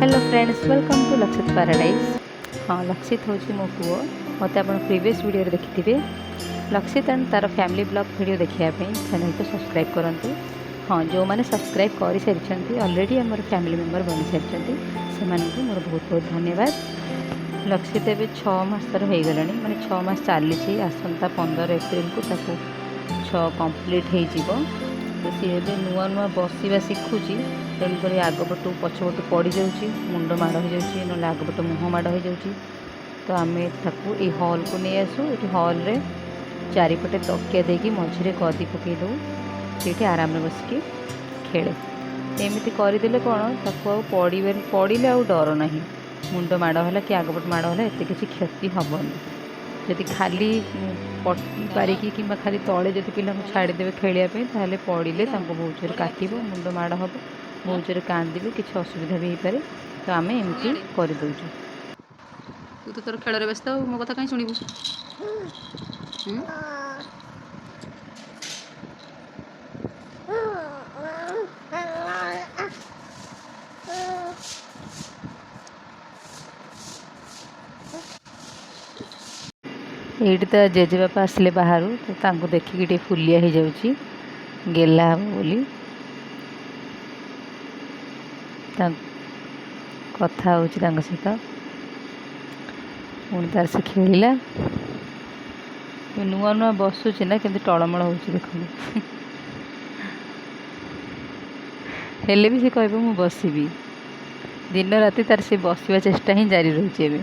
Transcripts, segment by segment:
Hello friends, welcome to लक्षित paradise. हाँ, लक्षित हूँ मो पुओ। मत आप प्रीवियस वीडियो देखिथे लक्षित एंड तार फैमिली ब्लॉग वीडियो देखापी चैनल को सब्सक्राइब करूँ। हाँ, जो मैंने सब्सक्राइब कर सारी ऑलरेडी आम फैमिली मेम्बर बनी सारी से मोर बहुत बहुत धन्यवाद। लक्षित एवं 6 मासर हो गला मैंने 6 मास चली आसंता 15 एप्रिल को 6 कंप्लीट हो। तो सी ए नुआ नुआ बसवा शिखुची तेणुक आगपटू पछपटू पड़ जाऊँगी, मुंड माड़ हो जाऊँगी, ना आगपट मुँह माड़ हो जाऊँगी। तो आम ताकू ये हॉल को नहीं आसू, ये हॉल रे चारिपटे तकिया देकी मझे गदी पकई दो, ये आराम बसिकी खेले। एमती करदे कौन ताकू पड़े आ डर ना, मुंड माड़ कि आगपट माड़ एत किसी क्षति हेनी। जदि खाली पारिकी कि खाली तले जब पिला छाड़देवे खेलने ताले पड़े बहुत जोर काटब, मुंड माड़ हम, बहुत जोर कांदे, किसी असुविधा भी हो पारे। तो आम एमती करदे। तू तो तोर खेल व्यस्त हो, मो कथा कहीं शुणु। एठी तो जेजेबापा आसिले बाहर, तो देखिकी फुलिया हो जाऊँगी, गेला हम बोली कथा हो सहित पुणी तार से खेलला। नुआ नुआ बसुची ना कि टलमल हो देख हेले भी से कह मु बसबी दिन राति तार से बसवा चेष्टा ही जारी रही है।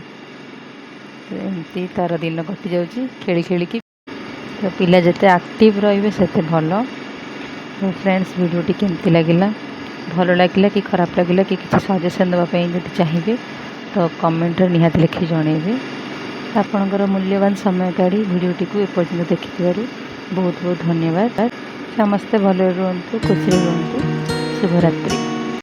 तो एमती तार दिन कटि जाऊँगी खेली खेलिकी। तो पिला जिते एक्टिव रे से भल। तो फ्रेंड्स, वीडियोटी केमती लगिला, भल लगिला कि खराब लगिला कि किसी सजेसन देवाई जब चाहिए तो कमेंट निहाती लिखि जनइबे। आपणकर मूल्यवान समय काढ़ी वीडियोटी को एपर्यंत देखि बहुत बहुत धन्यवाद। समस्ते भले रुहतु, खुशी रुहतु। शुभरात्रि।